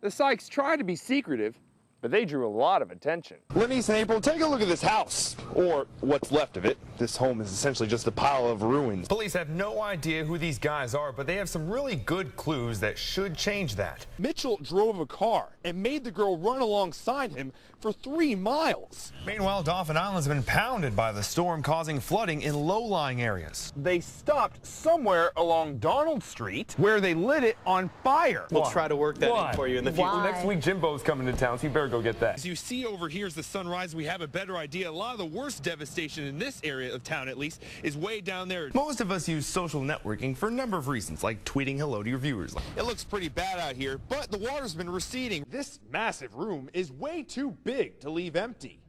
The Sykes tried to be secretive, but they drew a lot of attention. Lenny's and April, take a look at this house, or what's left of it. This home is essentially just a pile of ruins. Police have no idea who these guys are, but they have some really good clues that should change that. Mitchell drove a car and made the girl run alongside him for 3 miles. Meanwhile, Dauphin Island's been pounded by the storm, causing flooding in low-lying areas. They stopped somewhere along Donald Street where they lit it on fire. We'll try to work that in for you in the future. Next week, Jimbo's coming to town, so you better go get that. As you see over here is the sunrise. We have a better idea. A lot of the worst devastation in this area of town, at least, is way down there. Most of us use social networking for a number of reasons, like tweeting hello to your viewers. It looks pretty bad out here, but the water's been receding. This massive room is way too big to leave empty.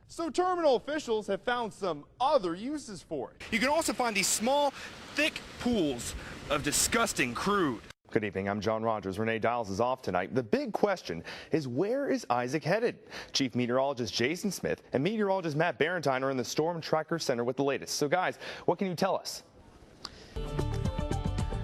So terminal officials have found some other uses for it. You can also find these small, thick pools of disgusting crude. Good evening, I'm John Rogers. Renee Dials is off tonight. The big question is, where is Isaac headed? Chief Meteorologist Jason Smith and Meteorologist Matt Barentine are in the Storm Tracker Center with the latest. So guys, what can you tell us?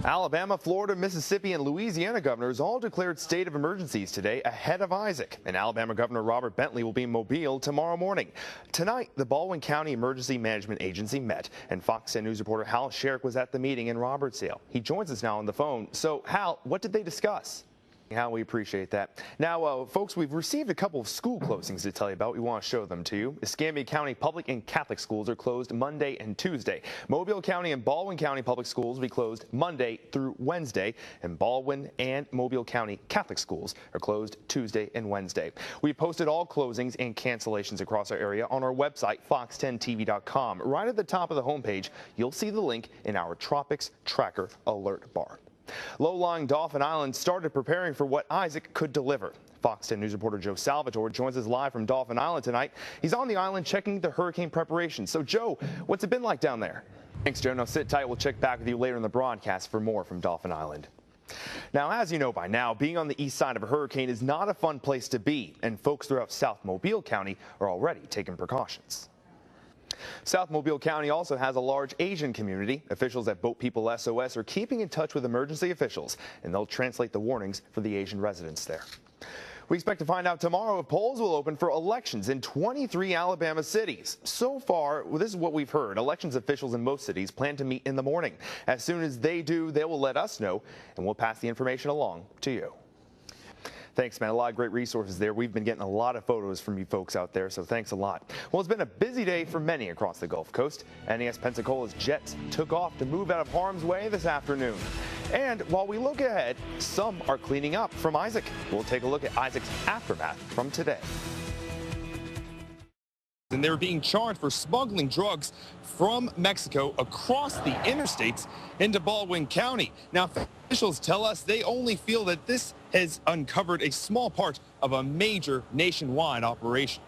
Alabama, Florida, Mississippi, and Louisiana governors all declared state of emergencies today ahead of Isaac. And Alabama Governor Robert Bentley will be in Mobile tomorrow morning. Tonight, the Baldwin County Emergency Management Agency met, and Fox 10 News reporter Hal Sherrick was at the meeting in Robertsdale. He joins us now on the phone. So, Hal, what did they discuss? Hal, we appreciate that. Now, folks, we've received a couple of school closings to tell you about. We want to show them to you. Escambia County Public and Catholic schools are closed Monday and Tuesday. Mobile County and Baldwin County Public Schools will be closed Monday through Wednesday, and Baldwin and Mobile County Catholic schools are closed Tuesday and Wednesday. We've posted all closings and cancellations across our area on our website, fox10tv.com. Right at the top of the homepage, you'll see the link in our Tropics Tracker alert bar. Low-lying Dauphin Island started preparing for what Isaac could deliver. Fox 10 News reporter Joe Salvatore joins us live from Dauphin Island tonight. He's on the island checking the hurricane preparations. So, Joe, what's it been like down there? Thanks, Joe. Now sit tight. We'll check back with you later in the broadcast for more from Dauphin Island. Now, as you know by now, being on the east side of a hurricane is not a fun place to be, and folks throughout South Mobile County are already taking precautions. South Mobile County also has a large Asian community. Officials at Boat People SOS are keeping in touch with emergency officials, and they'll translate the warnings for the Asian residents there. We expect to find out tomorrow if polls will open for elections in 23 Alabama cities. So far, this is what we've heard. Elections officials in most cities plan to meet in the morning. As soon as they do, they will let us know, and we'll pass the information along to you. Thanks, man. A lot of great resources there. We've been getting a lot of photos from you folks out there, so thanks a lot. Well, it's been a busy day for many across the Gulf Coast. NES Pensacola's jets took off to move out of harm's way this afternoon. And while we look ahead, some are cleaning up from Isaac. We'll take a look at Isaac's aftermath from today. And they're being charged for smuggling drugs from Mexico across the interstates into Baldwin County. Now, officials tell us they only feel that this has uncovered a small part of a major nationwide operation.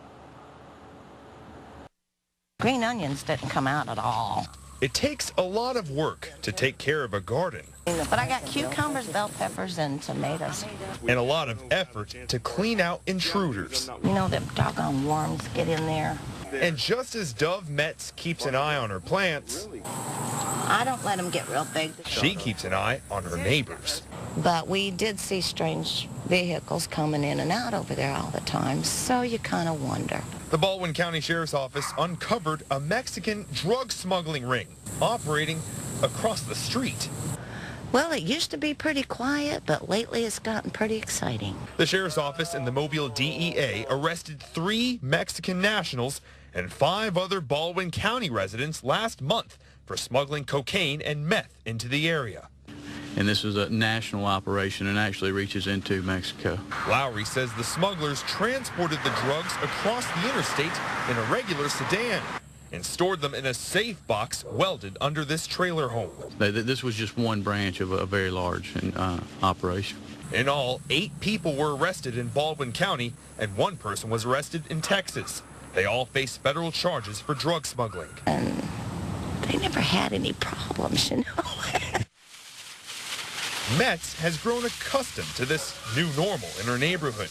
Green onions didn't come out at all. It takes a lot of work to take care of a garden. But I got cucumbers, bell peppers, and tomatoes. And a lot of effort to clean out intruders. You know, them doggone worms get in there. And just as Dove Metz keeps an eye on her plants, I don't let them get real big. she keeps an eye on her neighbors. But we did see strange vehicles coming in and out over there all the time, so you kind of wonder. The Baldwin County Sheriff's Office uncovered a Mexican drug smuggling ring operating across the street. Well, it used to be pretty quiet, but lately it's gotten pretty exciting. The Sheriff's Office and the Mobile DEA arrested 3 Mexican nationals and 5 other Baldwin County residents last month for smuggling cocaine and meth into the area. And this is a national operation and actually reaches into Mexico. Lowry says the smugglers transported the drugs across the interstate in a regular sedan and stored them in a safe box welded under this trailer home. This was just one branch of a very large operation. In all, 8 people were arrested in Baldwin County, and 1 person was arrested in Texas. They all face federal charges for drug smuggling. And they never had any problems, you know. Metz has grown accustomed to this new normal in her neighborhood.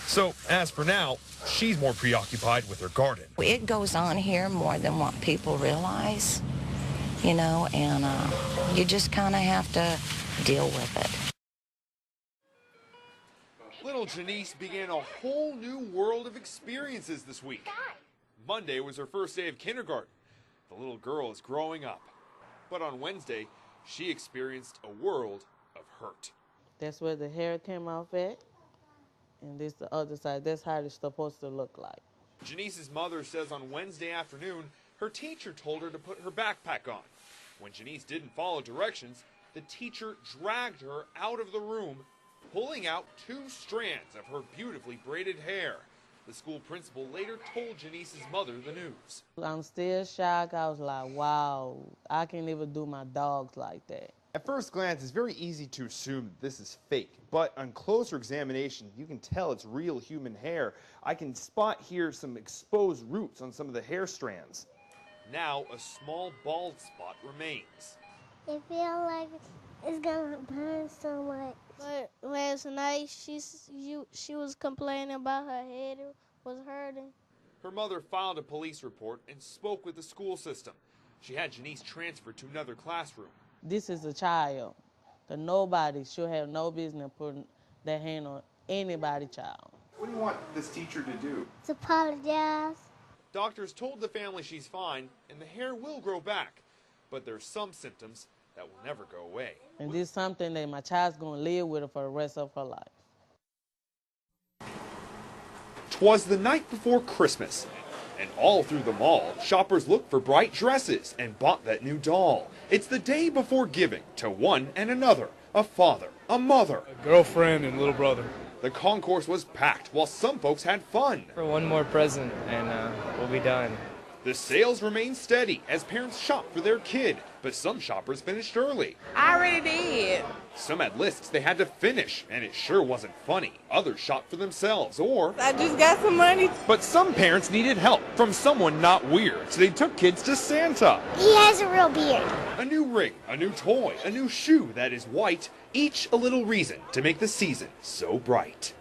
So, as for now, she's more preoccupied with her garden. It goes on here more than what people realize, you know, and you just kind of have to deal with it. Little Janice began a whole new world of experiences this week. Monday was her first day of kindergarten. The little girl is growing up. But on Wednesday, she experienced a world of hurt. That's where the hair came off at, and this the other side. That's how it's supposed to look like. Janice's mother says on Wednesday afternoon, her teacher told her to put her backpack on. When Janice didn't follow directions, the teacher dragged her out of the room, pulling out 2 strands of her beautifully braided hair. The school principal later told Janice's mother the news. I'm still shocked. I was like, wow, I can't even do my dogs like that. At first glance, it's very easy to assume that this is fake, but on closer examination, you can tell it's real human hair. I can spot here some exposed roots on some of the hair strands. Now a small bald spot remains. It feels like it's gonna burn so much. But last night she was complaining about her head was hurting. Her mother filed a police report and spoke with the school system. She had Janice transferred to another classroom. This is a child. That nobody should have no business putting their hand on anybody's child. What do you want this teacher to do? To apologize. Doctors told the family she's fine and the hair will grow back, but there's some symptoms that will never go away. And this is something that my child's gonna live with her for the rest of her life. 'Twas the night before Christmas, and all through the mall, shoppers looked for bright dresses and bought that new doll. It's the day before giving to one and another, a father, a mother, a girlfriend and little brother. The concourse was packed while some folks had fun. For one more present and we'll be done. The sales remained steady as parents shopped for their kid, but some shoppers finished early. I already did. Some had lists they had to finish, and it sure wasn't funny. Others shopped for themselves, or I just got some money. But some parents needed help from someone not weird, so they took kids to Santa. He has a real beard. A new ring, a new toy, a new shoe that is white, each a little reason to make the season so bright.